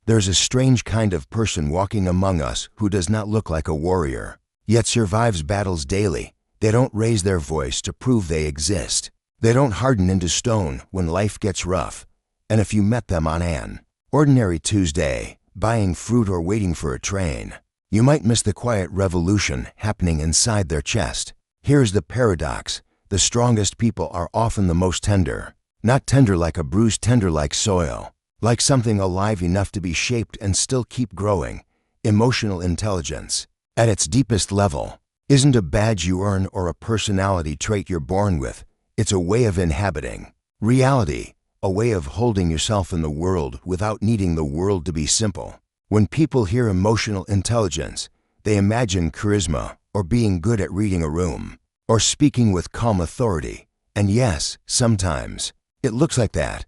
There's a strange kind of person walking among us who does not look like a warrior, yet survives battles daily. They don't raise their voice to prove they exist. They don't harden into stone when life gets rough. And if you met them on an ordinary Tuesday, buying fruit or waiting for a train, you might miss the quiet revolution happening inside their chest. Here's the paradox. The strongest people are often the most tender. Not tender like a bruise, tender like soil. Like something alive enough to be shaped and still keep growing. Emotional intelligence, at its deepest level, isn't a badge you earn or a personality trait you're born with. It's a way of inhabiting reality, a way of holding yourself in the world without needing the world to be simple. When people hear emotional intelligence, they imagine charisma, or being good at reading a room, or speaking with calm authority. And yes, sometimes it looks like that,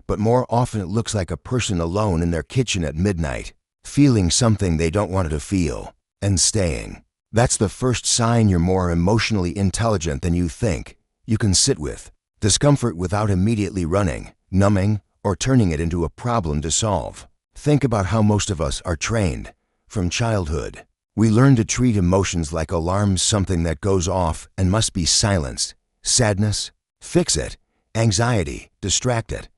but more often it looks like a person alone in their kitchen at midnight, feeling something they don't want to feel, and staying. That's the first sign you're more emotionally intelligent than you think. You can sit with discomfort without immediately running, numbing, or turning it into a problem to solve. Think about how most of us are trained. From childhood, we learn to treat emotions like alarms, something that goes off and must be silenced. Sadness, fix it. Anxiety, distract it.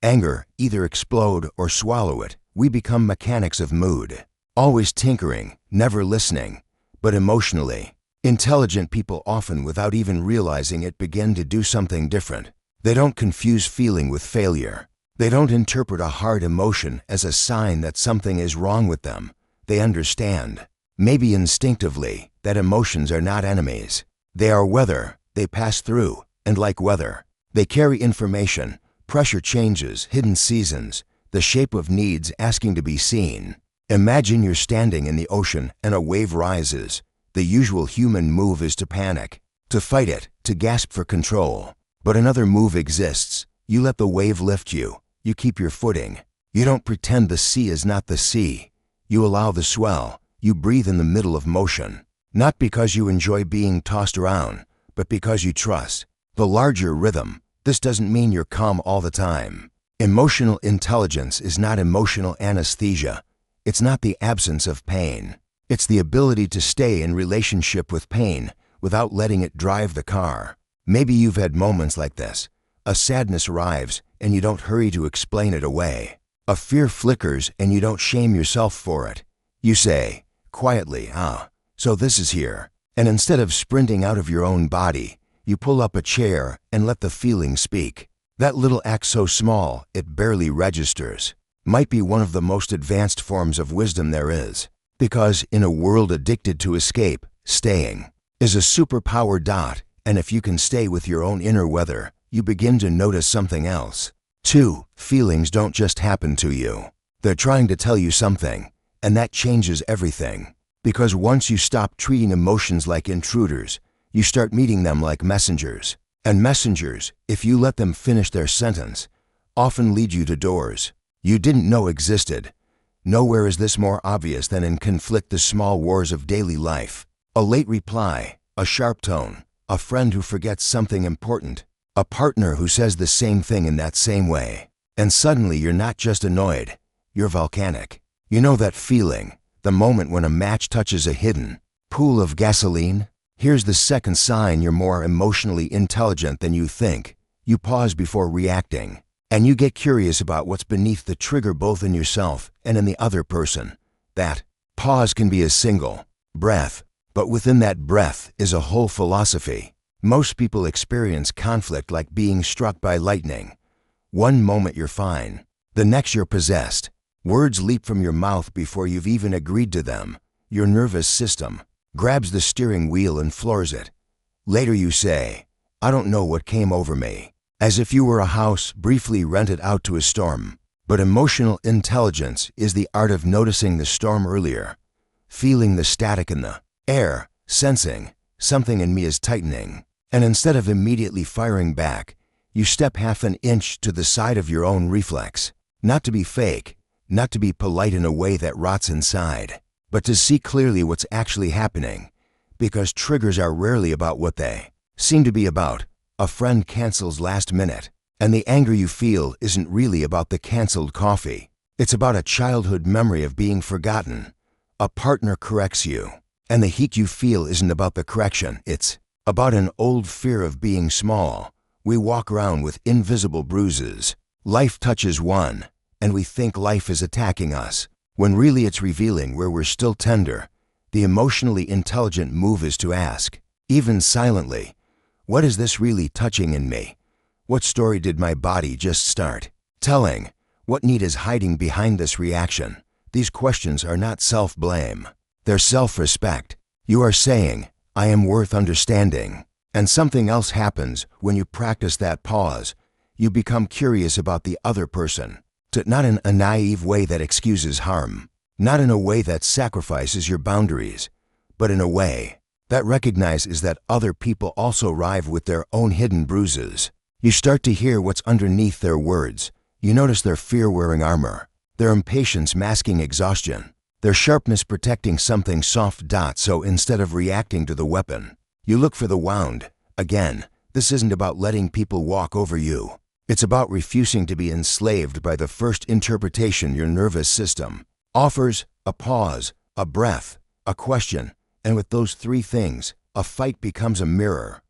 Anger, either explode or swallow it. We become mechanics of mood, always tinkering, never listening. But emotionally intelligent people often, without even realizing it, begin to do something different. They don't confuse feeling with failure. They don't interpret a hard emotion as a sign that something is wrong with them. They understand, maybe instinctively, that emotions are not enemies. They are weather. They pass through, and like weather, they carry information. Pressure changes, hidden seasons, the shape of needs asking to be seen. Imagine you're standing in the ocean and a wave rises. The usual human move is to panic, to fight it, to gasp for control. But another move exists. You let the wave lift you. You keep your footing. You don't pretend the sea is not the sea. You allow the swell. You breathe in the middle of motion. Not because you enjoy being tossed around, but because you trust the larger rhythm. This doesn't mean you're calm all the time. Emotional intelligence is not emotional anesthesia. It's not the absence of pain. It's the ability to stay in relationship with pain without letting it drive the car. Maybe you've had moments like this. A sadness arrives and you don't hurry to explain it away. A fear flickers and you don't shame yourself for it. You say, quietly, so this is here. And instead of sprinting out of your own body, you pull up a chair and let the feeling speak. That little act, so small it barely registers, might be one of the most advanced forms of wisdom there is. Because in a world addicted to escape, staying is a superpower. And if you can stay with your own inner weather, you begin to notice something else. 2. Feelings don't just happen to you. They're trying to tell you something, and that changes everything. Because once you stop treating emotions like intruders, you start meeting them like messengers. And messengers, if you let them finish their sentence, often lead you to doors you didn't know existed. Nowhere is this more obvious than in the small wars of daily life. A late reply, a sharp tone, a friend who forgets something important, a partner who says the same thing in that same way. And suddenly you're not just annoyed, you're volcanic. You know that feeling, the moment when a match touches a hidden pool of gasoline? Here's the second sign you're more emotionally intelligent than you think. You pause before reacting, and you get curious about what's beneath the trigger, both in yourself and in the other person. That pause can be a single breath, but within that breath is a whole philosophy. Most people experience conflict like being struck by lightning. One moment you're fine, the next you're possessed. Words leap from your mouth before you've even agreed to them. Your nervous system grabs the steering wheel and floors it. Later you say, I don't know what came over me, as if you were a house briefly rented out to a storm. But emotional intelligence is the art of noticing the storm earlier, feeling the static in the air, sensing something in me is tightening. And instead of immediately firing back, you step half an inch to the side of your own reflex. Not to be fake, not to be polite in a way that rots inside, but to see clearly what's actually happening. Because triggers are rarely about what they seem to be about. A friend cancels last minute, and the anger you feel isn't really about the canceled coffee. It's about a childhood memory of being forgotten. A partner corrects you, and the heat you feel isn't about the correction. It's about an old fear of being small. We walk around with invisible bruises. Life touches one, and we think life is attacking us, when really it's revealing where we're still tender. The emotionally intelligent move is to ask, even silently, what is this really touching in me? What story did my body just start telling? What need is hiding behind this reaction? These questions are not self-blame. They're self-respect. You are saying, I am worth understanding. And something else happens when you practice that pause. You become curious about the other person, not in a naive way that excuses harm, not in a way that sacrifices your boundaries, but in a way that recognizes that other people also arrive with their own hidden bruises. You start to hear what's underneath their words. You notice their fear wearing armor, their impatience masking exhaustion, their sharpness protecting something soft. So instead of reacting to the weapon, you look for the wound. Again, this isn't about letting people walk over you. It's about refusing to be enslaved by the first interpretation your nervous system offers: a pause, a breath, a question. And with those three things, a fight becomes a mirror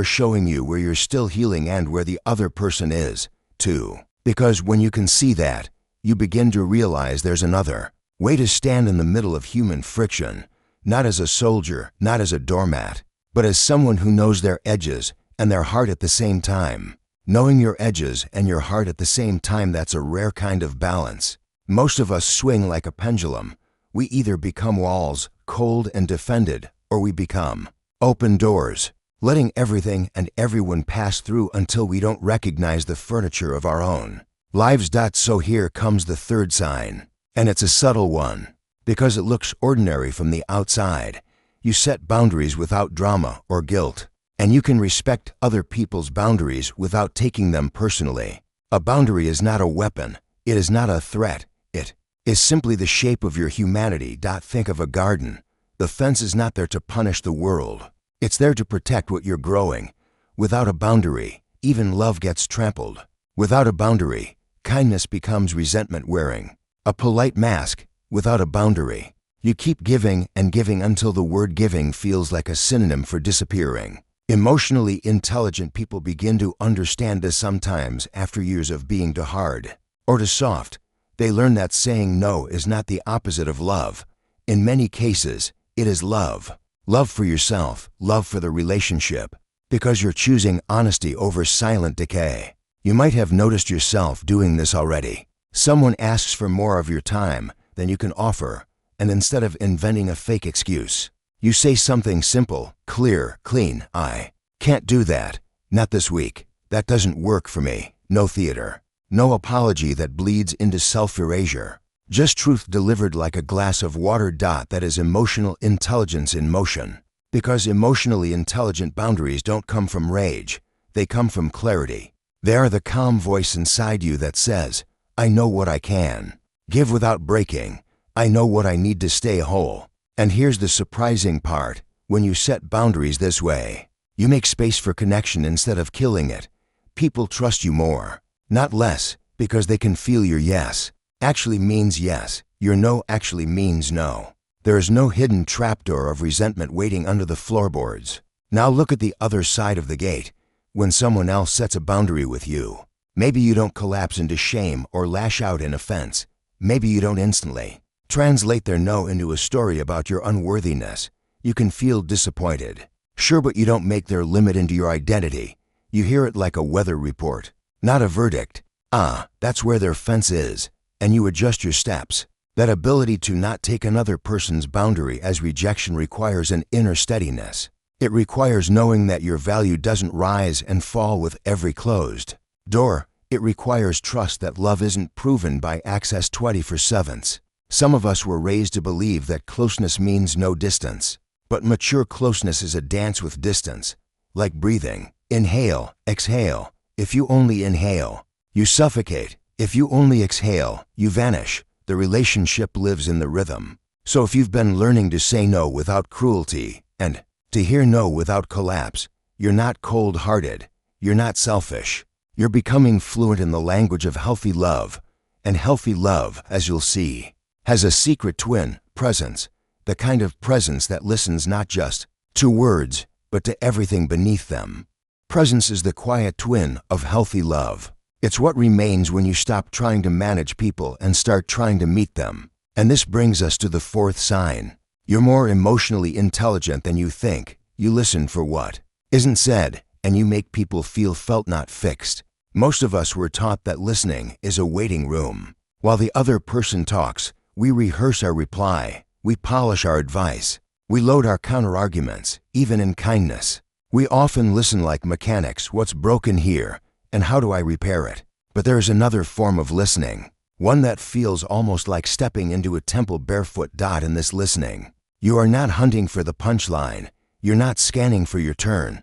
showing you where you're still healing and where the other person is, too. Because when you can see that, you begin to realize there's another way to stand in the middle of human friction, not as a soldier, not as a doormat, but as someone who knows their edges and their heart at the same time. Knowing your edges and your heart at the same time, that's a rare kind of balance. Most of us swing like a pendulum. We either become walls, cold and defended, or we become open doors, letting everything and everyone pass through until we don't recognize the furniture of our own lives. So here comes the third sign, and it's a subtle one, because it looks ordinary from the outside. You set boundaries without drama or guilt, and you can respect other people's boundaries without taking them personally. A boundary is not a weapon. It is not a threat. It is simply the shape of your humanity. Think of a garden. The fence is not there to punish the world. It's there to protect what you're growing. Without a boundary, even love gets trampled. Without a boundary, kindness becomes resentment wearing a polite mask. Without a boundary, you keep giving and giving until the word giving feels like a synonym for disappearing. Emotionally intelligent people begin to understand this sometimes after years of being too hard or too soft. They learn that saying no is not the opposite of love. In many cases, it is love. Love for yourself, love for the relationship, because you're choosing honesty over silent decay. You might have noticed yourself doing this already. Someone asks for more of your time than you can offer, and instead of inventing a fake excuse, you say something simple, clear, clean. I can't do that. Not this week. That doesn't work for me. No theater. No apology that bleeds into self-erasure. Just truth delivered like a glass of water. That is emotional intelligence in motion. Because emotionally intelligent boundaries don't come from rage. They come from clarity. They are the calm voice inside you that says, I know what I can give without breaking. I know what I need to stay whole. And here's the surprising part. When you set boundaries this way, you make space for connection instead of killing it. People trust you more, not less, because they can feel your yes actually means yes, your no actually means no. There is no hidden trapdoor of resentment waiting under the floorboards. Now look at the other side of the gate. When someone else sets a boundary with you, maybe you don't collapse into shame or lash out in offense. Maybe you don't instantly translate their no into a story about your unworthiness. You can feel disappointed, sure, but you don't make their limit into your identity. You hear it like a weather report, not a verdict. That's where their fence is, and you adjust your steps. That ability to not take another person's boundary as rejection requires an inner steadiness. It requires knowing that your value doesn't rise and fall with every closed door. It requires trust that love isn't proven by access 24/7. Some of us were raised to believe that closeness means no distance. But mature closeness is a dance with distance. Like breathing. Inhale, exhale. If you only inhale, you suffocate. If you only exhale, you vanish. The relationship lives in the rhythm. So if you've been learning to say no without cruelty and to hear no without collapse, you're not cold-hearted. You're not selfish. You're becoming fluent in the language of healthy love. And healthy love, as you'll see, has a secret twin, presence, the kind of presence that listens not just to words, but to everything beneath them. Presence is the quiet twin of healthy love. It's what remains when you stop trying to manage people and start trying to meet them. And this brings us to the fourth sign. You're more emotionally intelligent than you think. You listen for what isn't said, and you make people feel felt, not fixed. Most of us were taught that listening is a waiting room. While the other person talks, we rehearse our reply, we polish our advice, we load our counter-arguments, even in kindness. We often listen like mechanics. What's broken here, and how do I repair it? But there is another form of listening, one that feels almost like stepping into a temple barefoot. In this listening, you are not hunting for the punchline, you're not scanning for your turn,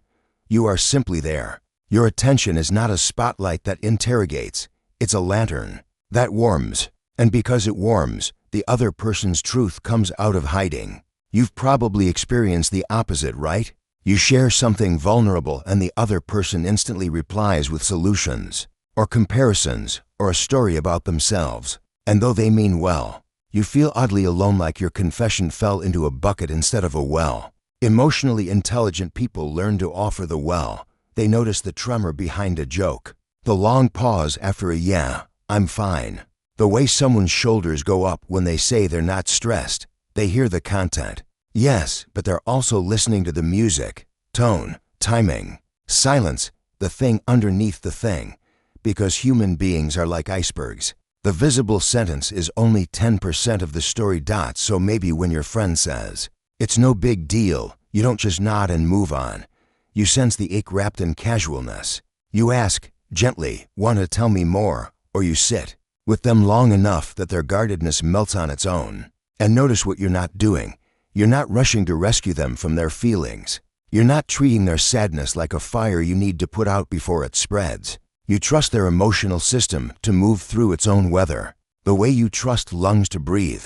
you are simply there. Your attention is not a spotlight that interrogates, it's a lantern that warms, and because it warms, the other person's truth comes out of hiding. You've probably experienced the opposite, right? You share something vulnerable and the other person instantly replies with solutions, or comparisons, or a story about themselves. And though they mean well, you feel oddly alone, like your confession fell into a bucket instead of a well. Emotionally intelligent people learn to offer the well. They notice the tremor behind a joke, the long pause after a "yeah, I'm fine," the way someone's shoulders go up when they say they're not stressed. They hear the content, yes, but they're also listening to the music, tone, timing, silence, the thing underneath the thing. Because human beings are like icebergs. The visible sentence is only 10% of the story. So maybe when your friend says, "It's no big deal," you don't just nod and move on. You sense the ache wrapped in casualness. You ask, gently, "Want to tell me more?" Or you sit with them long enough that their guardedness melts on its own. And notice what you're not doing. You're not rushing to rescue them from their feelings. You're not treating their sadness like a fire you need to put out before it spreads. You trust their emotional system to move through its own weather, the way you trust lungs to breathe.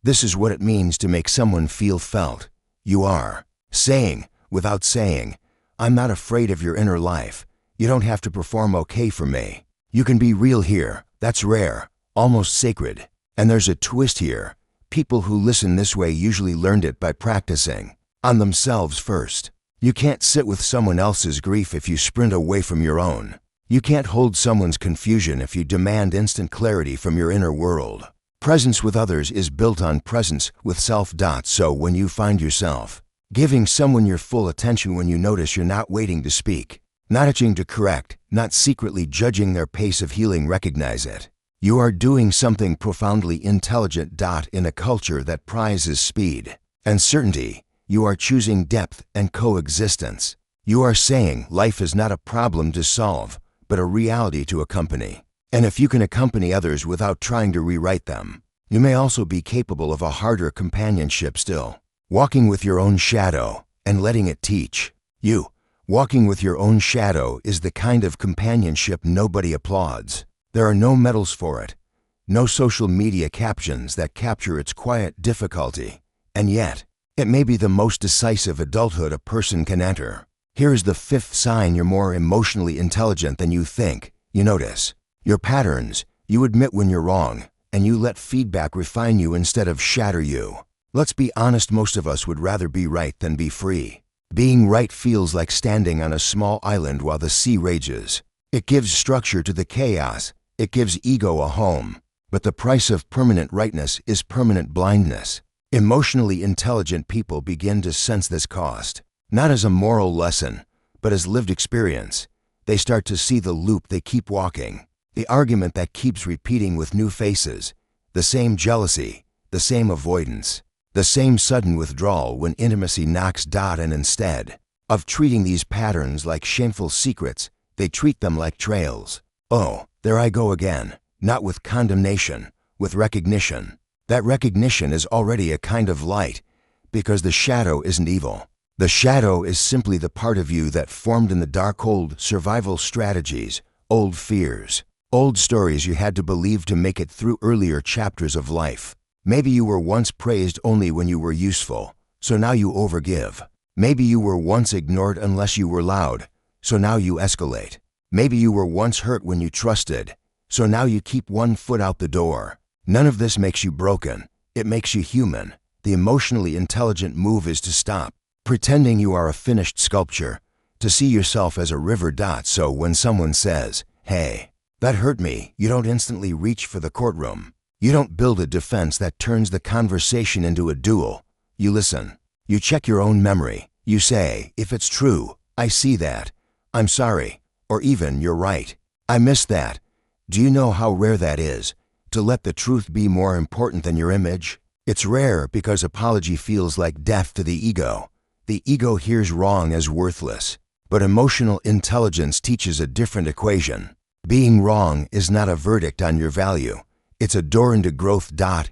This is what it means to make someone feel felt. You are saying, without saying, "I'm not afraid of your inner life. You don't have to perform okay for me. You can be real here." That's rare, almost sacred. And there's a twist here. People who listen this way usually learned it by practicing on themselves first. You can't sit with someone else's grief if you sprint away from your own. You can't hold someone's confusion if you demand instant clarity from your inner world. Presence with others is built on presence with self. So when you find yourself giving someone your full attention, when you notice you're not waiting to speak, not itching to correct, not secretly judging their pace of healing, recognize it. You are doing something profoundly intelligent. In a culture that prizes speed and certainty, you are choosing depth and coexistence. You are saying life is not a problem to solve, but a reality to accompany. And if you can accompany others without trying to rewrite them, you may also be capable of a harder companionship still. Walking with your own shadow and letting it teach you. Walking with your own shadow is the kind of companionship nobody applauds. There are no medals for it, no social media captions that capture its quiet difficulty. And yet, it may be the most decisive adulthood a person can enter. Here is the fifth sign you're more emotionally intelligent than you think. You notice your patterns, you admit when you're wrong, and you let feedback refine you instead of shatter you. Let's be honest, most of us would rather be right than be free. Being right feels like standing on a small island while the sea rages. It gives structure to the chaos, it gives ego a home. But the price of permanent rightness is permanent blindness. Emotionally intelligent people begin to sense this cost, not as a moral lesson, but as lived experience. They start to see the loop they keep walking, the argument that keeps repeating with new faces, the same jealousy, the same avoidance, the same sudden withdrawal when intimacy knocks. And instead of treating these patterns like shameful secrets, they treat them like trails. "Oh, there I go again," not with condemnation, with recognition. That recognition is already a kind of light, because the shadow isn't evil. The shadow is simply the part of you that formed in the dark, old survival strategies, old fears, old stories you had to believe to make it through earlier chapters of life. Maybe you were once praised only when you were useful, so now you overgive. Maybe you were once ignored unless you were loud, so now you escalate. Maybe you were once hurt when you trusted, So now you keep one foot out the door. None of this makes you broken. It makes you human. The emotionally intelligent move is to stop pretending you are a finished sculpture, to see yourself as a river dot. So when someone says, "Hey, that hurt me," you don't instantly reach for the courtroom. You don't build a defense that turns the conversation into a duel. You listen. You check your own memory. You say, "If it's true, I see that. I'm sorry." Or even, "You're right. I missed that." Do you know how rare that is? To let the truth be more important than your image? It's rare because apology feels like death to the ego. The ego hears wrong as worthless. But emotional intelligence teaches a different equation. Being wrong is not a verdict on your value. It's a door into growth.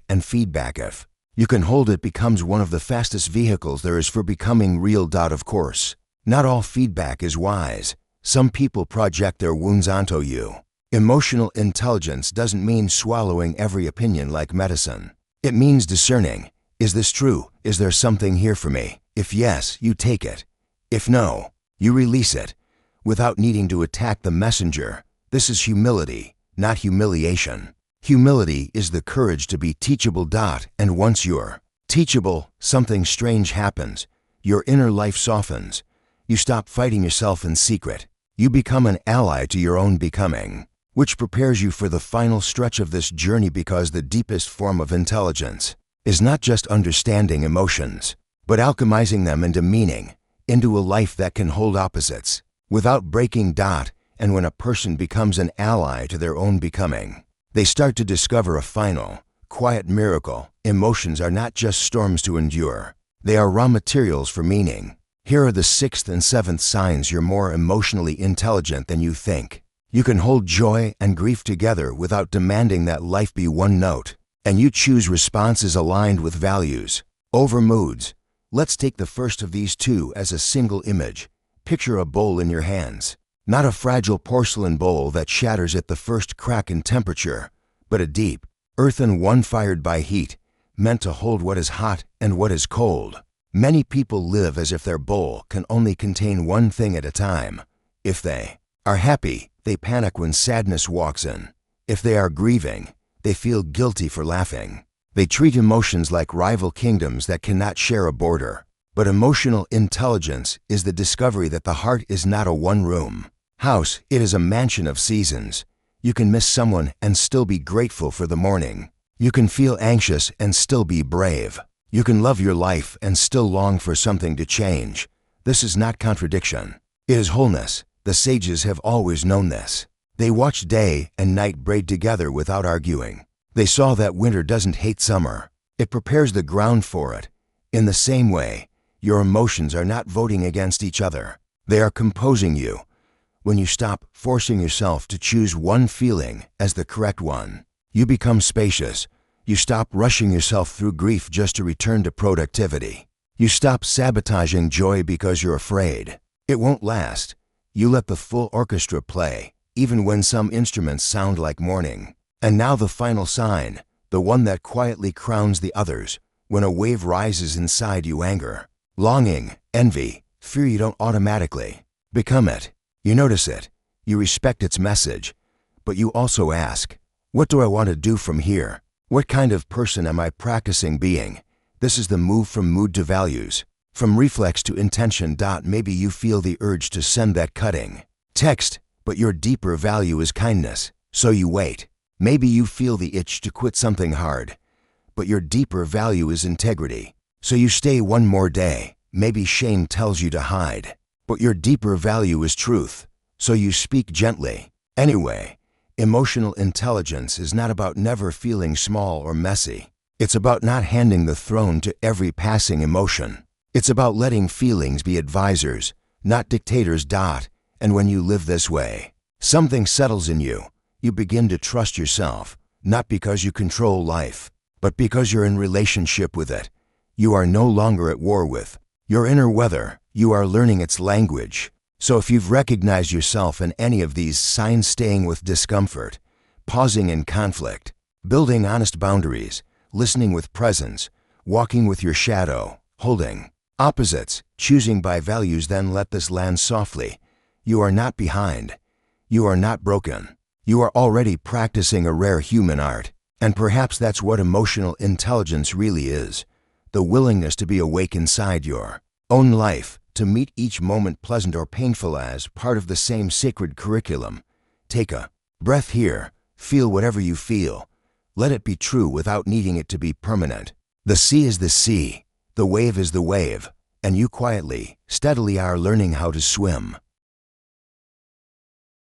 And feedback. If you can hold it, becomes one of the fastest vehicles there is for becoming real. Of course, not all feedback is wise. Some people project their wounds onto you. Emotional intelligence doesn't mean swallowing every opinion like medicine. It means discerning. Is this true? Is there something here for me? If yes, you take it. If no, you release it, without needing to attack the messenger. This is humility, not humiliation. Humility is the courage to be teachable. And once you're teachable, something strange happens. Your inner life softens. You stop fighting yourself in secret. You become an ally to your own becoming, which prepares you for the final stretch of this journey, because the deepest form of intelligence is not just understanding emotions, but alchemizing them into meaning, into a life that can hold opposites without breaking. And when a person becomes an ally to their own becoming, they start to discover a final, quiet miracle. Emotions are not just storms to endure. They are raw materials for meaning. Here are the 6th and 7th signs you're more emotionally intelligent than you think. You can hold joy and grief together without demanding that life be one note, and you choose responses aligned with values over moods. Let's take the first of these two as a single image. Picture a bowl in your hands. Not a fragile porcelain bowl that shatters at the first crack in temperature, but a deep, earthen one fired by heat, meant to hold what is hot and what is cold. Many people live as if their bowl can only contain one thing at a time. If they are happy, they panic when sadness walks in. If they are grieving, they feel guilty for laughing. They treat emotions like rival kingdoms that cannot share a border. But emotional intelligence is the discovery that the heart is not a one-room house. It is a mansion of seasons. You can miss someone and still be grateful for the morning. You can feel anxious and still be brave. You can love your life and still long for something to change. This is not contradiction. It is wholeness. The sages have always known this. They watched day and night braid together without arguing. They saw that winter doesn't hate summer. It prepares the ground for it. In the same way, your emotions are not voting against each other. They are composing you. When you stop forcing yourself to choose one feeling as the correct one, you become spacious. You stop rushing yourself through grief just to return to productivity. You stop sabotaging joy because you're afraid it won't last. You let the full orchestra play, even when some instruments sound like mourning. And now the final sign, the one that quietly crowns the others. When a wave rises inside you, anger, longing, envy, fear, you don't automatically become it. You notice it. You respect its message. But you also ask, what do I want to do from here? What kind of person am I practicing being? This is the move from mood to values, from reflex to intention. Maybe you feel the urge to send that cutting text, but your deeper value is kindness, so you wait. Maybe you feel the itch to quit something hard, but your deeper value is integrity, so you stay one more day. Maybe shame tells you to hide, but your deeper value is truth, so you speak gently. Anyway, emotional intelligence is not about never feeling small or messy. It's about not handing the throne to every passing emotion. It's about letting feelings be advisors, not dictators. And when you live this way, something settles in you. You begin to trust yourself, not because you control life, but because you're in relationship with it. You are no longer at war with your inner weather. You are learning its language. So if you've recognized yourself in any of these signs, staying with discomfort, pausing in conflict, building honest boundaries, listening with presence, walking with your shadow, holding opposites, choosing by values, then let this land softly. You are not behind. You are not broken. You are already practicing a rare human art, and perhaps that's what emotional intelligence really is. The willingness to be awake inside your own life, to meet each moment pleasant or painful as part of the same sacred curriculum. Take a breath here, feel whatever you feel. Let it be true without needing it to be permanent. The sea is the sea, the wave is the wave, and you quietly, steadily are learning how to swim.